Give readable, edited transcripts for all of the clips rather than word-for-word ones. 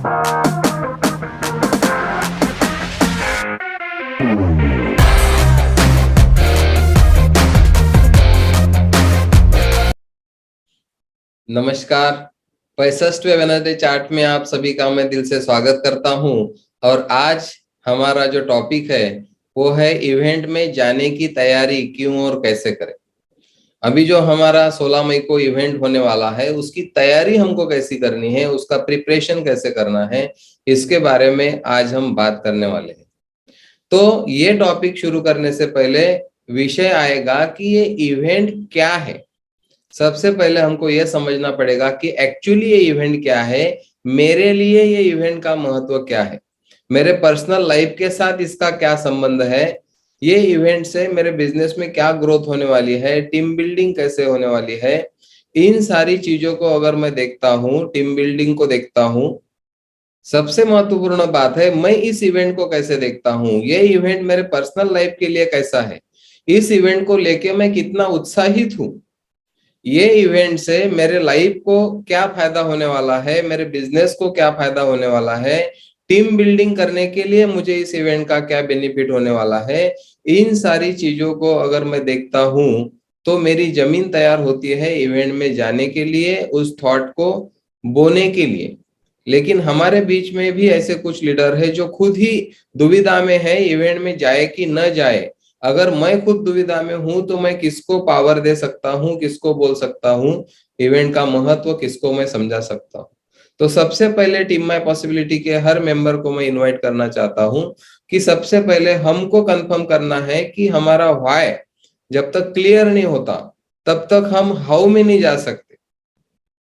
नमस्कार। 65वें Wednesday chart में आप सभी का मैं दिल से स्वागत करता हूं। और आज हमारा जो टॉपिक है वो है इवेंट में जाने की तैयारी क्यों और कैसे करें। अभी जो हमारा 16 मई को इवेंट होने वाला है उसकी तैयारी हमको कैसी करनी है, उसका प्रिपरेशन कैसे करना है, इसके बारे में आज हम बात करने वाले हैं। तो ये टॉपिक शुरू करने से पहले विषय आएगा कि ये इवेंट क्या है। सबसे पहले हमको यह समझना पड़ेगा कि एक्चुअली ये इवेंट क्या है, मेरे लिए ये इवेंट का महत्व क्या है, मेरे पर्सनल लाइफ के साथ इसका क्या संबंध है, ये इवेंट से मेरे बिजनेस में क्या ग्रोथ होने वाली है, टीम बिल्डिंग कैसे होने वाली है। इन सारी चीजों को अगर मैं देखता हूँ, टीम बिल्डिंग को देखता हूँ, सबसे महत्वपूर्ण बात है मैं इस इवेंट को कैसे देखता हूँ, ये इवेंट मेरे पर्सनल लाइफ के लिए कैसा है, इस इवेंट को लेके मैं कितना उत्साहित हूँ, ये इवेंट से मेरे लाइफ को क्या फायदा होने वाला है, मेरे बिजनेस को क्या फायदा होने वाला है, टीम बिल्डिंग करने के लिए मुझे इस इवेंट का क्या बेनिफिट होने वाला है। इन सारी चीजों को अगर मैं देखता हूं तो मेरी जमीन तैयार होती है इवेंट में जाने के लिए, उस थॉट को बोने के लिए। लेकिन हमारे बीच में भी ऐसे कुछ लीडर है जो खुद ही दुविधा में है इवेंट में जाए कि न जाए। अगर मैं खुद दुविधा में हूं तो मैं किसको पावर दे सकता हूं, किसको बोल सकता हूं, इवेंट का महत्व किसको मैं समझा सकता हूं। तो सबसे पहले टीम माय पॉसिबिलिटी के हर मेंबर को मैं इनवाइट करना चाहता हूं कि सबसे पहले हमको कंफर्म करना है कि हमारा व्हाई जब तक क्लियर नहीं होता तब तक हम हाउ में नहीं जा सकते।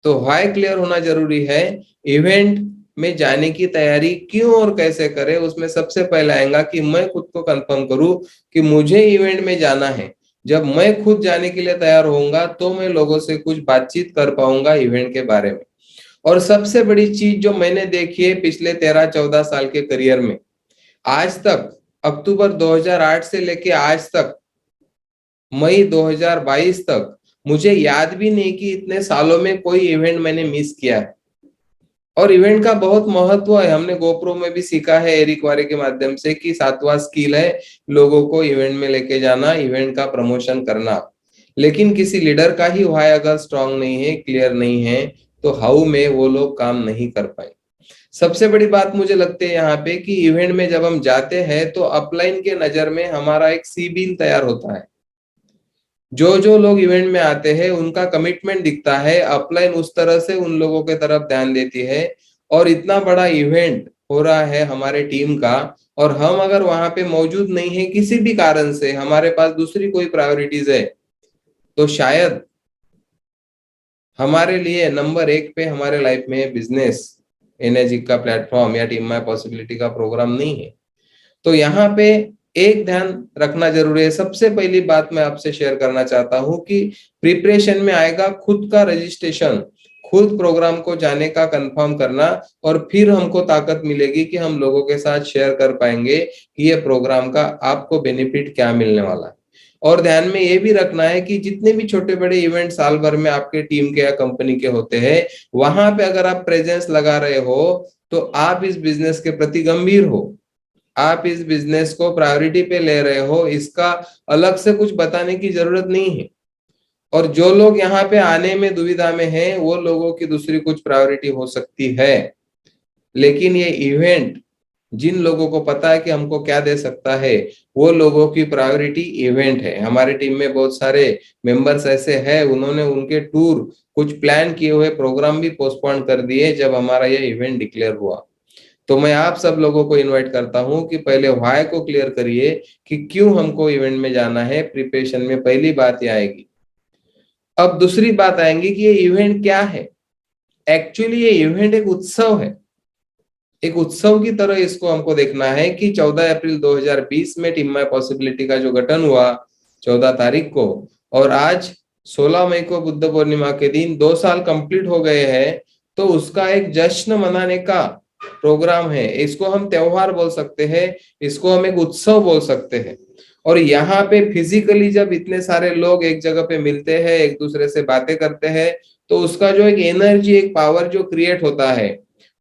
तो व्हाई क्लियर होना जरूरी है। इवेंट में जाने की तैयारी क्यों और कैसे करें, उसमें सबसे पहले आएगा कि मैं खुद को कंफर्म करूं कि मुझे इवेंट में जाना है। जब मैं खुद जाने के लिए तैयार होऊंगा तो मैं लोगों से कुछ बातचीत कर पाऊंगा इवेंट के बारे में। और सबसे बड़ी चीज जो मैंने देखी है पिछले 13-14 साल के करियर में, आज तक अक्टूबर 2008 से लेके आज तक मई 2022 तक मुझे याद भी नहीं कि इतने सालों में कोई इवेंट मैंने मिस किया है। और इवेंट का बहुत महत्व है, हमने गोप्रो में भी सीखा है एरिक वारे के माध्यम से कि 7वां स्किल है लोगों को इवेंट में लेके जाना, इवेंट का प्रमोशन करना। लेकिन किसी लीडर का ही व्हाई अगर स्ट्रांग नहीं है, क्लियर नहीं है, तो हाउ में वो लोग काम नहीं कर पाए। सबसे बड़ी बात मुझे लगती है यहाँ पे कि इवेंट में जब हम जाते हैं तो अपलाइन के नजर में हमारा एक सी बीन तैयार होता है। जो जो लोग इवेंट में आते हैं उनका कमिटमेंट दिखता है, अपलाइन उस तरह से उन लोगों के तरफ ध्यान देती है। और इतना बड़ा इवेंट हो रहा है हमारे टीम का, और हम अगर वहां पे मौजूद नहीं है किसी भी कारण से, हमारे पास दूसरी कोई प्रायोरिटीज है, तो शायद हमारे लिए नंबर 1 पे हमारे लाइफ में बिजनेस एनर्जी का प्लेटफॉर्म या टीम माय पॉसिबिलिटी का प्रोग्राम नहीं है। तो यहाँ पे एक ध्यान रखना जरूरी है। सबसे पहली बात मैं आपसे शेयर करना चाहता हूँ कि प्रिपरेशन में आएगा खुद का रजिस्ट्रेशन, खुद प्रोग्राम को जाने का कंफर्म करना, और फिर हमको ताकत मिलेगी कि हम लोगों के साथ शेयर कर पाएंगे कि ये प्रोग्राम का आपको बेनिफिट क्या मिलने वाला है। और ध्यान में ये भी रखना है कि जितने भी छोटे बड़े इवेंट साल भर में आपके टीम के या कंपनी के होते हैं, वहां पे अगर आप प्रेजेंस लगा रहे हो तो आप इस बिजनेस के प्रति गंभीर हो, आप इस बिजनेस को प्रायोरिटी पे ले रहे हो, इसका अलग से कुछ बताने की जरूरत नहीं है। और जो लोग यहाँ पे आने में दुविधा में हैं, वो लोगों की दूसरी कुछ प्रायोरिटी हो सकती है। लेकिन ये इवेंट जिन लोगों को पता है कि हमको क्या दे सकता है, वो लोगों की प्रायोरिटी इवेंट है। हमारे टीम में बहुत सारे मेंबर्स ऐसे हैं, उन्होंने उनके टूर कुछ प्लान किए हुए प्रोग्राम भी पोस्टपोन कर दिए जब हमारा ये इवेंट डिक्लेयर हुआ। तो मैं आप सब लोगों को इनवाइट करता हूं कि पहले व्हाई को क्लियर करिए कि क्यों हमको इवेंट में जाना है। प्रिपरेशन में पहली बात ये आएगी। अब दूसरी बात आएंगी कि ये इवेंट क्या है। एक्चुअली ये इवेंट एक उत्सव है, एक उत्सव की तरह इसको हमको देखना है कि 14 अप्रैल 2020 में टीम माय पॉसिबिलिटी का जो गठन हुआ 14 तारीख को, और आज 16 मई को बुद्ध पूर्णिमा के दिन 2 साल कंप्लीट हो गए हैं, तो उसका एक जश्न मनाने का प्रोग्राम है। इसको हम त्योहार बोल सकते हैं, इसको हम एक उत्सव बोल सकते हैं। और यहाँ पे फिजिकली जब इतने सारे लोग एक जगह पे मिलते हैं, एक दूसरे से बातें करते हैं, तो उसका जो एक एनर्जी, एक पावर जो क्रिएट होता है,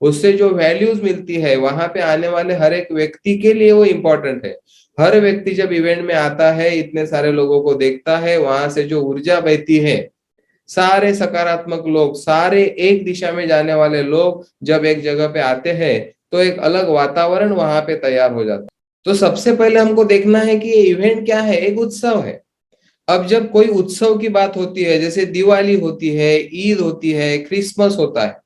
उससे जो वैल्यूज मिलती है वहां पे आने वाले हर एक व्यक्ति के लिए वो इम्पोर्टेंट है। हर व्यक्ति जब इवेंट में आता है, इतने सारे लोगों को देखता है, वहां से जो ऊर्जा बहती है, सारे सकारात्मक लोग, सारे एक दिशा में जाने वाले लोग जब एक जगह पे आते हैं तो एक अलग वातावरण वहां पे तैयार हो जाता है। तो सबसे पहले हमको देखना है कि ये इवेंट क्या है, एक उत्सव है। अब जब कोई उत्सव की बात होती है, जैसे दिवाली होती है, ईद होती है, क्रिसमस होता है,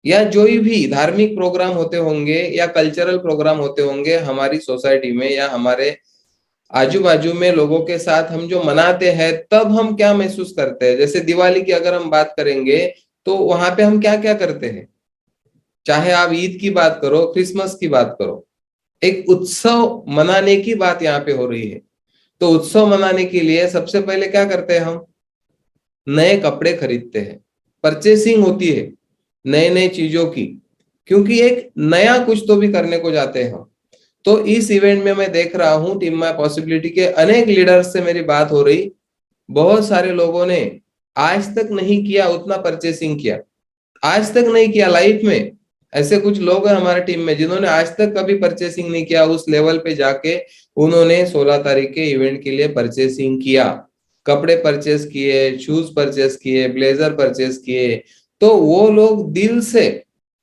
या जो भी धार्मिक प्रोग्राम होते होंगे या कल्चरल प्रोग्राम होते होंगे हमारी सोसाइटी में या हमारे आजू बाजू में लोगों के साथ हम जो मनाते हैं, तब हम क्या महसूस करते हैं। जैसे दिवाली की अगर हम बात करेंगे तो वहां पे हम क्या क्या करते हैं, चाहे आप ईद की बात करो, क्रिसमस की बात करो, एक उत्सव मनाने की बात यहाँ पे हो रही है। तो उत्सव मनाने के लिए सबसे पहले क्या करते हैं, हम नए कपड़े खरीदते हैं, परचेसिंग होती है नए नए चीजों की, क्योंकि एक नया कुछ तो भी करने को जाते हैं हम। तो इस इवेंट में मैं देख रहा हूँ टीम माय पॉसिबिलिटी के अनेक लीडर्स से मेरी बात हो रही, बहुत सारे लोगों ने आज तक नहीं किया उतना परचेसिंग किया, आज तक नहीं किया लाइफ में। ऐसे कुछ लोग हैं हमारे टीम में जिन्होंने आज तक कभी परचेसिंग नहीं किया, उस लेवल पे जाके उन्होंने 16 तारीख के इवेंट के लिए परचेसिंग किया, कपड़े परचेस किए, शूज परचेस किए, ब्लेजर परचेस किए। तो वो लोग दिल से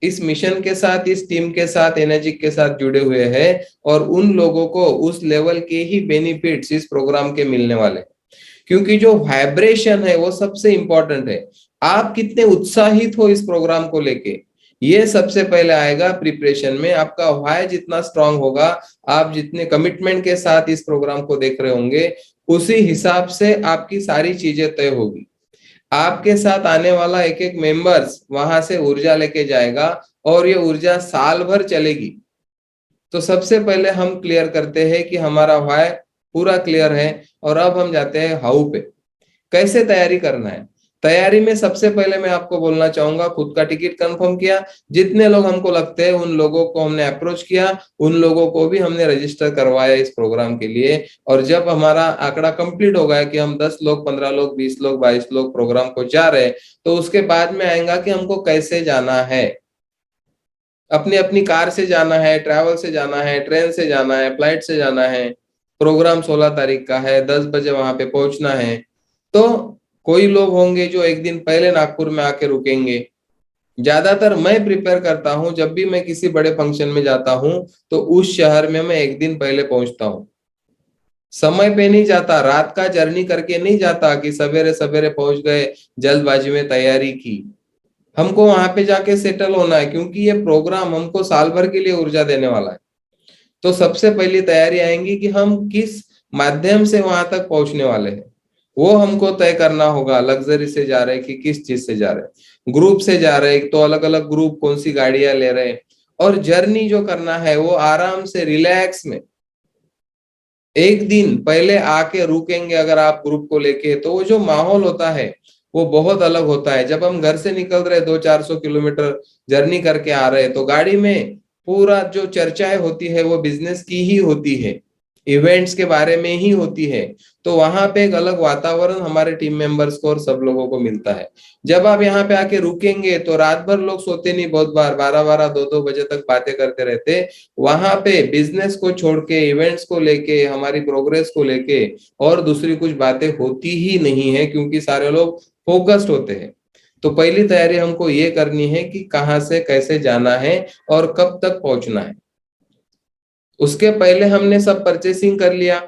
इस मिशन के साथ, इस टीम के साथ, एनर्जी के साथ जुड़े हुए हैं, और उन लोगों को उस लेवल के ही बेनिफिट्स इस प्रोग्राम के मिलने वाले हैं। क्योंकि जो वाइब्रेशन है वो सबसे इंपॉर्टेंट है। आप कितने उत्साहित हो इस प्रोग्राम को लेके, ये सबसे पहले आएगा प्रिपरेशन में। आपका व्हाय जितना स्ट्रांग होगा, आप जितने कमिटमेंट के साथ इस प्रोग्राम को देख रहे होंगे, उसी हिसाब से आपकी सारी चीजें तय होगी। आपके साथ आने वाला एक एक मेंबर्स वहां से ऊर्जा लेके जाएगा, और ये ऊर्जा साल भर चलेगी। तो सबसे पहले हम क्लियर करते हैं कि हमारा व्हाय पूरा क्लियर है, और अब हम जाते हैं हाउ पे, कैसे तैयारी करना है। तैयारी में सबसे पहले मैं आपको बोलना चाहूंगा, खुद का टिकट कंफर्म किया, जितने लोग हमको लगते हैं उन लोगों को हमने अप्रोच किया, उन लोगों को भी हमने रजिस्टर करवाया इस प्रोग्राम के लिए। और जब हमारा आंकड़ा कंप्लीट हो गया कि हम 10 लोग, 15 लोग, 20 लोग, 22 लोग प्रोग्राम को जा रहे हैं, तो उसके बाद में आएगा कि हमको कैसे जाना है। अपनी अपनी कार से जाना है, ट्रैवल से जाना है, ट्रेन से जाना है, फ्लाइट से जाना है। प्रोग्राम 16 तारीख का है, 10 बजे वहां पे पहुंचना है। तो कोई लोग होंगे जो एक दिन पहले नागपुर में आके रुकेंगे। ज्यादातर मैं प्रिपेयर करता हूँ, जब भी मैं किसी बड़े फंक्शन में जाता हूँ तो उस शहर में मैं एक दिन पहले पहुंचता हूँ। समय पे नहीं जाता, रात का जर्नी करके नहीं जाता कि सवेरे सवेरे पहुंच गए, जल्दबाजी में तैयारी की। हमको वहां पे जाके सेटल होना है, क्योंकि ये प्रोग्राम हमको साल भर के लिए ऊर्जा देने वाला है। तो सबसे पहली तैयारी आएंगी कि हम किस माध्यम से वहां तक पहुंचने वाले हैं, वो हमको तय करना होगा। लग्जरी से जा रहे हैं कि किस चीज से जा रहे हैं, ग्रुप से जा रहे हैं तो अलग अलग ग्रुप कौन सी गाड़ियां ले रहे हैं। और जर्नी जो करना है वो आराम से रिलैक्स में, एक दिन पहले आके रुकेंगे अगर आप ग्रुप को लेके, तो वो जो माहौल होता है वो बहुत अलग होता है। जब हम घर से निकल रहे 200-400 किलोमीटर जर्नी करके आ रहे हैं, तो गाड़ी में पूरा जो चर्चाएं होती है वो बिजनेस की ही होती है, इवेंट्स के बारे में ही होती है। तो वहां पे एक अलग वातावरण हमारे टीम मेंबर्स को और सब लोगों को मिलता है। जब आप यहाँ पे आके रुकेंगे तो रात भर लोग सोते नहीं, बहुत बार 12-12, 2-2 बजे तक बातें करते रहते। वहां पे बिजनेस को छोड़ के, इवेंट्स को लेके, हमारी प्रोग्रेस को लेके और दूसरी कुछ बातें होती ही नहीं है, क्योंकि सारे लोग फोकस्ड होते हैं। तो पहली तैयारी हमको ये करनी है कि कहाँ से कैसे जाना है और कब तक पहुंचना है। उसके पहले हमने सब परचेसिंग कर लिया,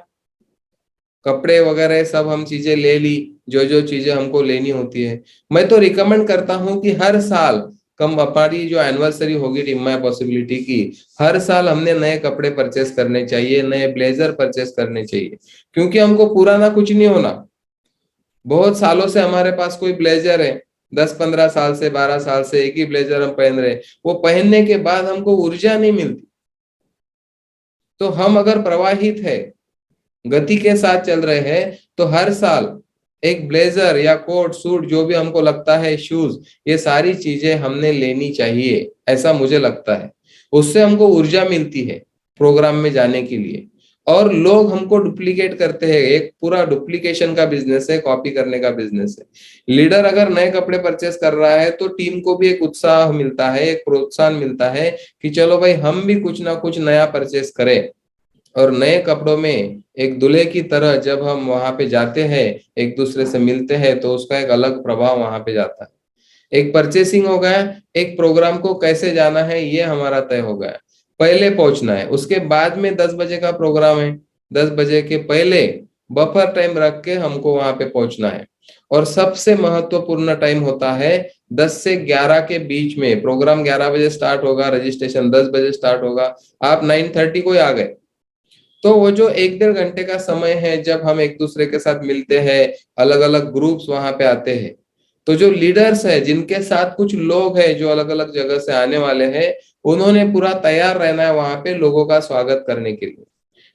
कपड़े वगैरह सब हम चीजें ले ली, जो जो चीजें हमको लेनी होती है। मैं तो रिकमेंड करता हूँ कि हर साल, कम हमारी जो एनिवर्सरी होगी टीम माय पॉसिबिलिटी की, हर साल हमने नए कपड़े परचेस करने चाहिए, नए ब्लेजर परचेस करने चाहिए। क्योंकि हमको पुराना कुछ नहीं होना। बहुत सालों से हमारे पास कोई ब्लेजर है, 10-15 साल से, 12 साल से एक ही ब्लेजर हम पहन रहे हैं, वो पहनने के बाद हमको ऊर्जा नहीं मिलती। तो हम अगर प्रवाहित है, गति के साथ चल रहे हैं, तो हर साल एक ब्लेजर या कोट सूट जो भी हमको लगता है, शूज, ये सारी चीजें हमने लेनी चाहिए, ऐसा मुझे लगता है। उससे हमको ऊर्जा मिलती है प्रोग्राम में जाने के लिए। और लोग हमको डुप्लीकेट करते हैं। एक पूरा डुप्लीकेशन का बिजनेस है, कॉपी करने का बिजनेस है। लीडर अगर नए कपड़े परचेस कर रहा है तो टीम को भी एक उत्साह मिलता है, एक प्रोत्साहन मिलता है कि चलो भाई हम भी कुछ ना कुछ नया परचेस करें। और नए कपड़ों में एक दूल्हे की तरह जब हम वहां पे जाते हैं, एक दूसरे से मिलते हैं, तो उसका एक अलग प्रभाव वहां पे जाता है। एक परचेसिंग हो गया। एक प्रोग्राम को कैसे जाना है ये हमारा तय हो गया। पहले पहुंचना है, उसके बाद में 10 बजे का प्रोग्राम है। 10 बजे के पहले बफर टाइम रख के हमको वहां पे पहुंचना है। और सबसे महत्वपूर्ण टाइम होता है 10 से 11 के बीच में। प्रोग्राम 11 बजे स्टार्ट होगा, रजिस्ट्रेशन 10 बजे स्टार्ट होगा। आप 9:30 को ही आ गए तो वो जो 1 डेढ़ घंटे का समय है जब हम एक दूसरे के साथ मिलते हैं, अलग अलग ग्रुप्स वहां पे आते हैं, तो जो लीडर्स है जिनके साथ कुछ लोग हैं जो अलग अलग जगह से आने वाले हैं, उन्होंने पूरा तैयार रहना है वहां पे लोगों का स्वागत करने के लिए।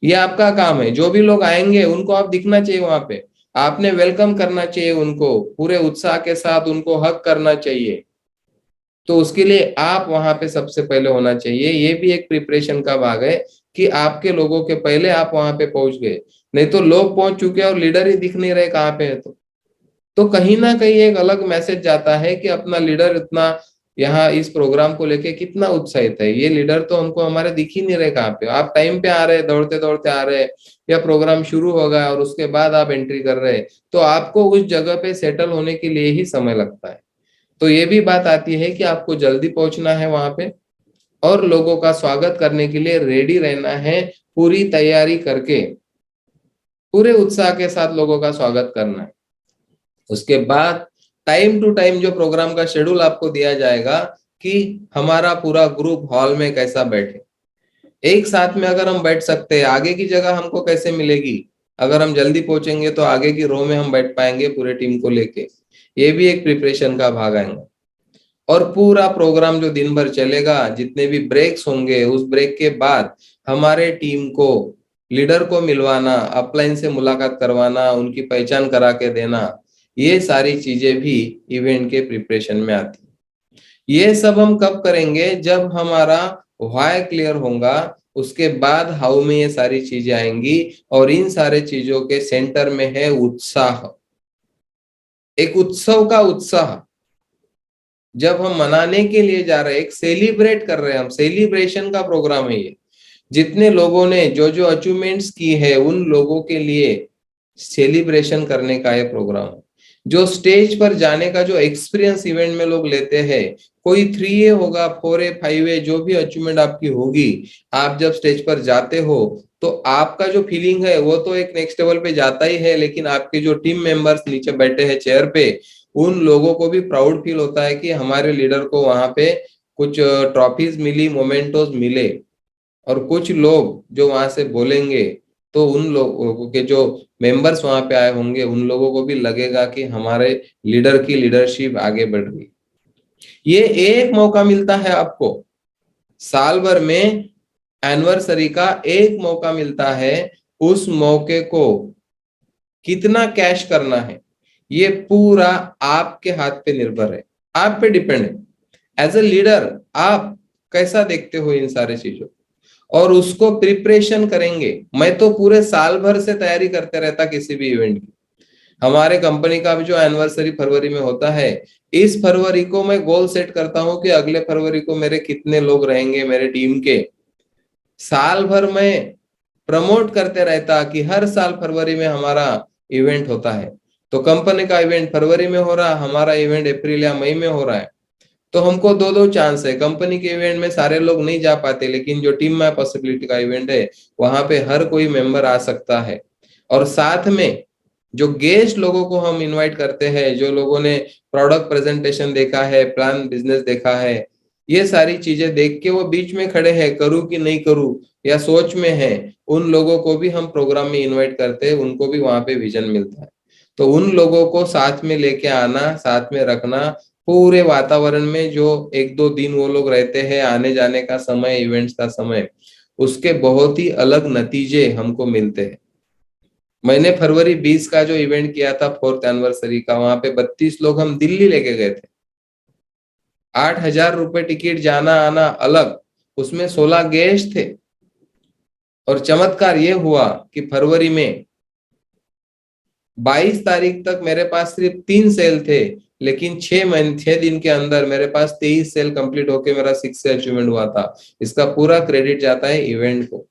ये आपका काम है। जो भी लोग आएंगे उनको आप दिखना चाहिए वहां पे, आपने वेलकम करना चाहिए उनको, पूरे उत्साह के साथ उनको हक करना चाहिए। तो उसके लिए आप वहां पे सबसे पहले होना चाहिए। ये भी एक प्रिपरेशन का भाग है कि आपके लोगों के पहले आप वहां पे पहुंच गए। नहीं तो लोग पहुंच चुके हैं और लीडर ही दिख नहीं रहे कहाँ पे है। तो कहीं ना कहीं एक अलग मैसेज जाता है कि अपना लीडर इतना यहाँ इस प्रोग्राम को लेके कितना उत्साहित है। ये लीडर तो हमको हमारे दिख ही नहीं रहे कहाँ पे। आप टाइम पे आ रहे, दौड़ते दौड़ते आ रहे, या प्रोग्राम शुरू हो गया और उसके बाद आप एंट्री कर रहे, तो आपको उस जगह पे सेटल होने के लिए ही समय लगता है। तो ये भी बात आती है कि आपको जल्दी पहुंचना है वहां पे, और लोगों का स्वागत करने के लिए रेडी रहना है, पूरी तैयारी करके पूरे उत्साह के साथ लोगों का स्वागत करना है। उसके बाद टाइम टू टाइम जो प्रोग्राम का शेड्यूल आपको दिया जाएगा कि हमारा पूरा ग्रुप हॉल में कैसा बैठे। एक साथ में अगर हम बैठ सकते हैं, आगे की जगह हमको कैसे मिलेगी? अगर हम जल्दी पहुंचेंगे तो आगे की रो में हम बैठ पाएंगे पूरे टीम को लेके। ये भी एक प्रिपरेशन का भाग आएगा। और पूरा प्रोग्राम जो दिन भर चलेगा, जितने भी ब्रेक्स होंगे, उस ब्रेक के बाद हमारे टीम को लीडर को मिलवाना, अपलाइन से मुलाकात करवाना, उनकी पहचान करा के देना, ये सारी चीजें भी इवेंट के प्रिपरेशन में आती है। ये सब हम कब करेंगे? जब हमारा व्हाई क्लियर होगा, उसके बाद हाउ में ये सारी चीजें आएंगी। और इन सारे चीजों के सेंटर में है उत्साह, एक उत्सव का उत्साह। जब हम मनाने के लिए जा रहे हैं, एक सेलिब्रेट कर रहे हैं हम, सेलिब्रेशन का प्रोग्राम है ये। जितने लोगों ने जो जो अचीवमेंट्स की है उन लोगों के लिए सेलिब्रेशन करने का ये प्रोग्राम है। जो स्टेज पर जाने का जो एक्सपीरियंस इवेंट में लोग लेते हैं, कोई 3A होगा, 4A 5A, जो भी अचीवमेंट आपकी होगी, आप जब स्टेज पर जाते हो तो आपका जो फीलिंग है वो तो एक नेक्स्ट लेवल पे जाता ही है, लेकिन आपके जो टीम मेंबर्स नीचे बैठे हैं चेयर पे, उन लोगों को भी प्राउड फील होता है कि हमारे लीडर को वहां पे कुछ ट्रॉफीज मिली, मोमेंटोज मिले। और कुछ लोग जो वहां से बोलेंगे, तो उन लोगों के जो मेंबर्स वहां पे आए होंगे उन लोगों को भी लगेगा कि हमारे लीडर की लीडरशिप आगे बढ़ रही। ये एक मौका मिलता है आपको साल भर में, एनिवर्सरी का एक मौका मिलता है। उस मौके को कितना कैश करना है, ये पूरा आपके हाथ पे निर्भर है, आप पे डिपेंड है। एज ए लीडर आप कैसा देखते हो इन सारे चीजों, और उसको प्रिपरेशन करेंगे। मैं तो पूरे साल भर से तैयारी करते रहता किसी भी इवेंट की। हमारे कंपनी का भी जो एनिवर्सरी फरवरी में होता है, इस फरवरी को मैं गोल सेट करता हूं कि अगले फरवरी को मेरे कितने लोग रहेंगे मेरे टीम के। साल भर में प्रमोट करते रहता कि हर साल फरवरी में हमारा इवेंट होता है। तो कंपनी का इवेंट फरवरी में हो रहा, हमारा इवेंट अप्रैल या मई में हो रहा है। तो हमको दो दो चांस है। कंपनी के इवेंट में सारे लोग नहीं जा पाते, लेकिन जो टीम में पॉसिबिलिटी का इवेंट है वहां पे हर कोई मेंबर आ सकता है। और साथ में जो गेस्ट लोगों को हम इनवाइट करते हैं, जो लोगों ने प्रोडक्ट प्रेजेंटेशन देखा है, प्लान बिजनेस देखा है, ये सारी चीजें देख के वो बीच में खड़े हैं, करूँ कि नहीं करूँ या सोच में है, उन लोगों को भी हम प्रोग्राम में इनवाइट करते हैं। उनको भी वहां पे विजन मिलता है। तो उन लोगों को साथ में लेके आना, साथ में रखना, पूरे वातावरण में जो 1-2 दिन वो लोग रहते हैं, आने जाने का समय, इवेंट्स का समय, उसके बहुत ही अलग नतीजे हमको मिलते हैं। मैंने फरवरी 20 का जो इवेंट किया था, 4th एनिवर्सरी का, वहां पे 32 लोग हम दिल्ली लेके गए थे। 8,000 रुपए टिकट, जाना आना अलग, उसमें 16 गेस्ट थे। और चमत्कार ये हुआ कि फरवरी में 22 तारीख तक मेरे पास सिर्फ 3 सेल थे, लेकिन 6 दिन के अंदर मेरे पास 23 सेल कंप्लीट होके मेरा 6 से अचीवमेंट हुआ था। इसका पूरा क्रेडिट जाता है इवेंट को।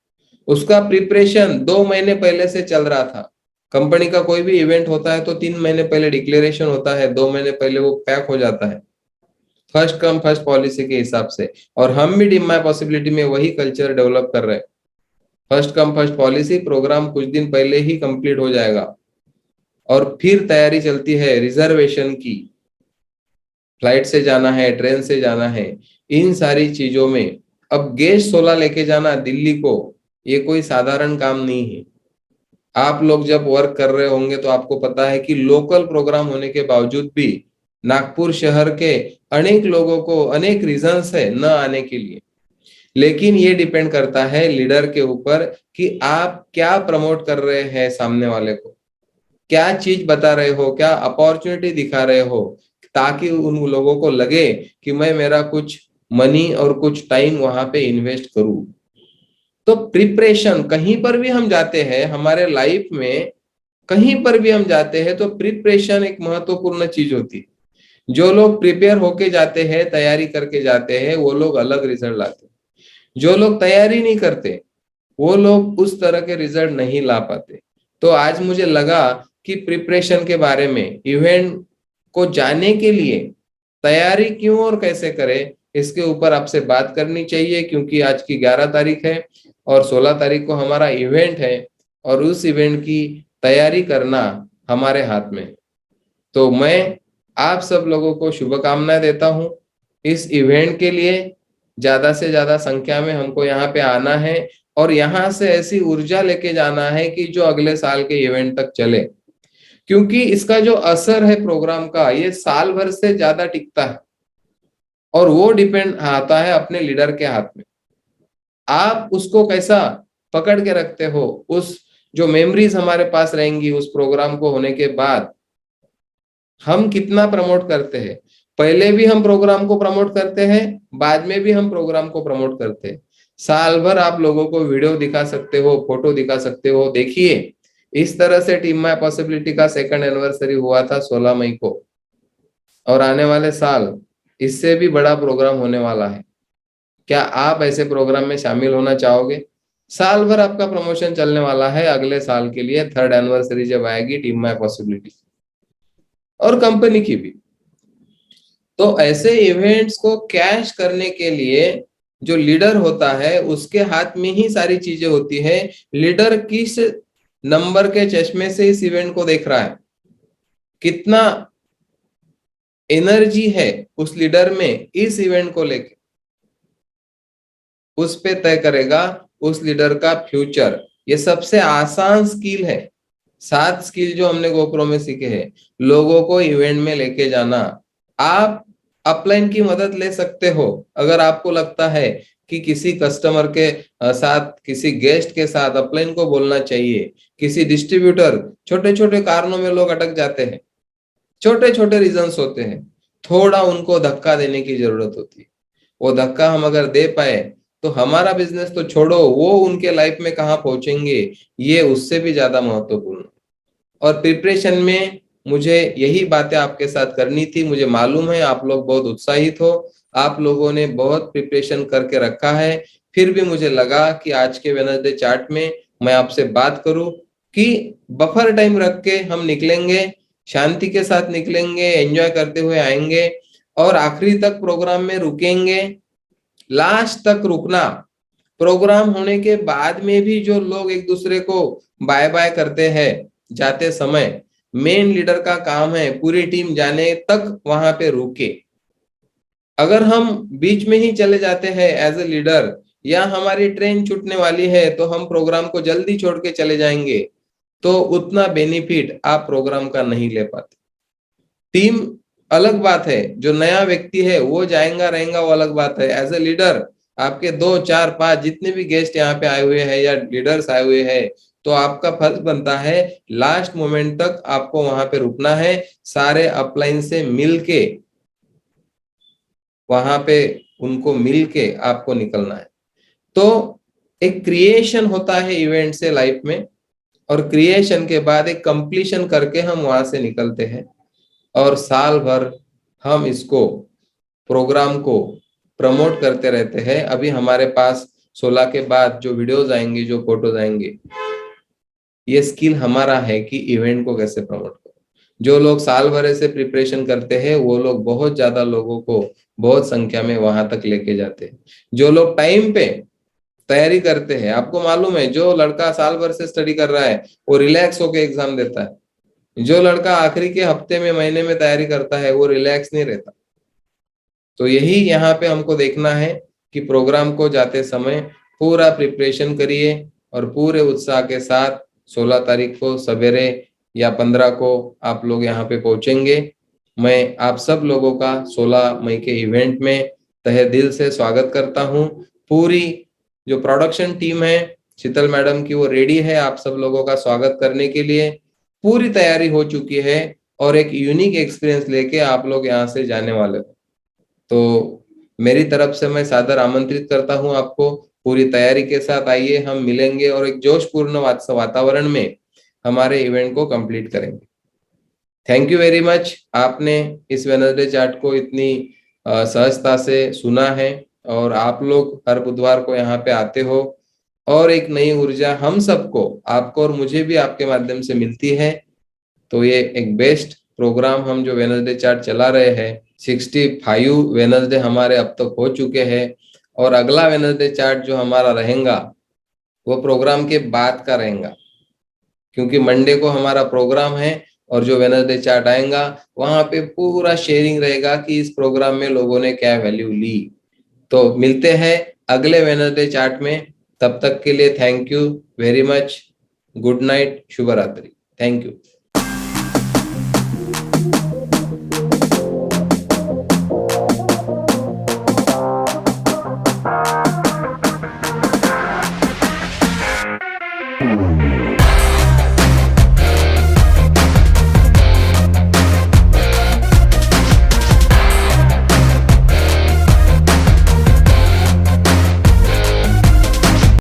उसका प्रिपरेशन 2 महीने पहले से चल रहा था। कंपनी का कोई भी इवेंट होता है तो 3 महीने पहले डिक्लेरेशन होता है, 2 महीने पहले वो पैक हो जाता है, फर्स्ट कम फर्स्ट पॉलिसी के हिसाब से। और हम भी टीम माय पॉसिबिलिटी में वही कल्चर डेवलप कर रहे हैं। First come first policy programme कुछ दिन पहले ही कंप्लीट हो जाएगा और फिर तैयारी चलती है रिजर्वेशन की, फ्लाइट से जाना है, ट्रेन से जाना है, इन सारी चीजों में। अब गेस्ट 16 लेके जाना दिल्ली को, ये कोई साधारण काम नहीं है। आप लोग जब वर्क कर रहे होंगे तो आपको पता है कि लोकल प्रोग्राम होने के बावजूद भी नागपुर शहर के अनेक लोगों को अनेक रीजंस है न आने के लिए। लेकिन ये डिपेंड करता है लीडर के ऊपर कि आप क्या प्रमोट कर रहे हैं, सामने वाले को क्या चीज बता रहे हो, क्या अपॉर्चुनिटी दिखा रहे हो, ताकि उन लोगों को लगे कि मैं मेरा कुछ मनी और कुछ टाइम वहां पे इन्वेस्ट करूं। तो प्रिपरेशन कहीं पर भी हम जाते हैं हमारे लाइफ में, कहीं पर भी हम जाते हैं तो प्रिपरेशन एक महत्वपूर्ण चीज होती है। जो लोग प्रिपेयर होके जाते हैं, तैयारी करके जाते हैं, वो लोग अलग रिजल्ट लाते हैं। जो लोग तैयारी नहीं करते वो लोग उस तरह के रिजल्ट नहीं ला पाते। तो आज मुझे लगा कि प्रिपरेशन के बारे में, इवेंट को जाने के लिए तैयारी क्यों और कैसे करें, इसके ऊपर आपसे बात करनी चाहिए। क्योंकि आज की 11 तारीख है और 16 तारीख को हमारा इवेंट है और उस इवेंट की तैयारी करना हमारे हाथ में है। तो मैं आप सब लोगों को शुभकामनाएं देता हूं इस इवेंट के लिए। ज्यादा से ज्यादा संख्या में हमको यहाँ पे आना है और यहाँ से ऐसी ऊर्जा लेके जाना है कि जो अगले साल के इवेंट तक चले। क्योंकि इसका जो असर है प्रोग्राम का, ये साल भर से ज्यादा टिकता है और वो डिपेंड आता है अपने लीडर के हाथ में। आप उसको कैसा पकड़ के रखते हो, उस जो मेमोरीज हमारे पास रहेंगी उस प्रोग्राम को होने के बाद, हम कितना प्रमोट करते हैं। पहले भी हम प्रोग्राम को प्रमोट करते हैं, बाद में भी हम प्रोग्राम को प्रमोट करते हैं। साल भर आप लोगों को वीडियो दिखा सकते हो, फोटो दिखा सकते हो। देखिए इस तरह से टीम माय पॉसिबिलिटी का 2nd एनिवर्सरी हुआ था 16 मई को, और आने वाले साल इससे भी बड़ा प्रोग्राम होने वाला है। क्या आप ऐसे प्रोग्राम में शामिल होना चाहोगे? साल भर आपका प्रमोशन चलने वाला है अगले साल के लिए, 3rd एनिवर्सरी जब आएगी टीम माय पॉसिबिलिटी और कंपनी की भी। तो ऐसे इवेंट्स को कैश करने के लिए जो लीडर होता है उसके हाथ में ही सारी चीजें होती है। लीडर किस नंबर के चश्मे से इस इवेंट को देख रहा है, कितना एनर्जी है उस लीडर में इस इवेंट को लेके, उस पे तय करेगा उस लीडर का फ्यूचर। ये सबसे आसान स्किल है। 7 स्किल जो हमने गोप्रो में सीखे हैं, लोगों को इवेंट में लेके जाना। आप अपलाइन की मदद ले सकते हो अगर आपको लगता है कि किसी कस्टमर के साथ, किसी गेस्ट के साथ अपलाइन को बोलना चाहिए। किसी डिस्ट्रीब्यूटर, छोटे छोटे कारणों में लोग अटक जाते हैं, छोटे छोटे रीजंस होते हैं, थोड़ा उनको धक्का देने की जरूरत होती है। वो धक्का हम अगर दे पाए तो हमारा बिजनेस तो छोड़ो, वो उनके लाइफ में कहाँ पहुंचेंगे ये उससे भी ज्यादा महत्वपूर्ण। और प्रिपरेशन में मुझे यही बातें आपके साथ करनी थी। मुझे मालूम है आप लोग बहुत उत्साहित हो, आप लोगों ने बहुत प्रिपरेशन करके रखा है। फिर भी मुझे लगा कि आज के वेडनेसडे चार्ट में मैं आपसे बात करूं कि बफर टाइम रख के हम निकलेंगे, शांति के साथ निकलेंगे, एंजॉय करते हुए आएंगे और आखिरी तक प्रोग्राम में रुकेंगे। लास्ट तक रुकना, प्रोग्राम होने के बाद में भी जो लोग एक दूसरे को बाय बाय करते हैं जाते समय, मेन लीडर का काम है पूरी टीम जाने तक वहां पे रुके। अगर हम बीच में ही चले जाते हैं एज ए लीडर, या हमारी ट्रेन छूटने वाली है तो हम प्रोग्राम को जल्दी छोड़ के चले जाएंगे, तो उतना बेनिफिट आप प्रोग्राम का नहीं ले पाते। टीम अलग बात है, जो नया व्यक्ति है वो जाएगा रहेगा वो अलग बात है। एज ए लीडर आपके 2 4 5 जितने भी गेस्ट यहाँ पे आए हुए हैं या लीडर्स आए हुए हैं, तो आपका फर्ज बनता है लास्ट मोमेंट तक आपको वहां पे रुकना है, सारे अपलाइन से मिलके वहां पे उनको मिलके आपको निकलना है। तो एक क्रिएशन होता है इवेंट से लाइफ में, और क्रिएशन के बाद एक कंप्लीशन करके हम वहां से निकलते हैं, और साल भर हम इसको प्रोग्राम को प्रमोट करते रहते हैं। अभी हमारे पास 16 के बाद जो वीडियोस आएंगे, जो फोटोज आएंगे, ये स्किल हमारा है कि इवेंट को कैसे प्रमोट करें। जो लोग साल भर से प्रिपरेशन करते हैं वो लोग बहुत ज्यादा लोगों को बहुत संख्या में वहां तक लेके जाते हैं। जो लोग टाइम पे तैयारी करते हैं, आपको मालूम है जो लड़का साल भर से स्टडी कर रहा है वो रिलैक्स होकर एग्जाम देता है। जो लड़का आखिरी के हफ्ते में महीने में तैयारी करता है वो रिलैक्स नहीं रहता। तो यही यहाँ पे हमको देखना है कि प्रोग्राम को जाते समय पूरा प्रिपरेशन करिए और पूरे उत्साह के साथ 16 तारीख को सवेरे या 15 को आप लोग यहाँ पे पहुंचेंगे। मैं आप सब लोगों का 16 मई के इवेंट में तहे दिल से स्वागत करता हूँ। पूरी जो प्रोडक्शन टीम है शीतल मैडम की, वो रेडी है आप सब लोगों का स्वागत करने के लिए। पूरी तैयारी हो चुकी है और एक यूनिक एक्सपीरियंस लेके आप लोग यहाँ से जाने वाले हो। तो मेरी तरफ से मैं सादर आमंत्रित करता हूं आपको, पूरी तैयारी के साथ आइए, हम मिलेंगे और एक जोशपूर्ण वातावरण में हमारे इवेंट को कंप्लीट करेंगे। थैंक यू वेरी मच, आपने इस वेडनेसडे चैट को इतनी सहजता से सुना है, और आप लोग हर बुधवार को यहाँ पे आते हो, और एक नई ऊर्जा हम सबको, आपको और मुझे भी आपके माध्यम से मिलती है। तो ये एक बेस्ट प्रोग्राम हम जो वेडनेसडे चैट चला रहे हैं, 65 वेडनेसडे हमारे अब तक हो चुके हैं, और अगला वेडनेसडे चैट जो हमारा रहेगा वो प्रोग्राम के बाद का रहेगा, क्योंकि मंडे को हमारा प्रोग्राम है, और जो वेडनेसडे चैट आएगा वहां पे पूरा शेयरिंग रहेगा कि इस प्रोग्राम में लोगों ने क्या वैल्यू ली। तो मिलते हैं अगले वेडनेसडे चैट में, तब तक के लिए thank you very much. Good night, शुभ रात्रि। Thank you.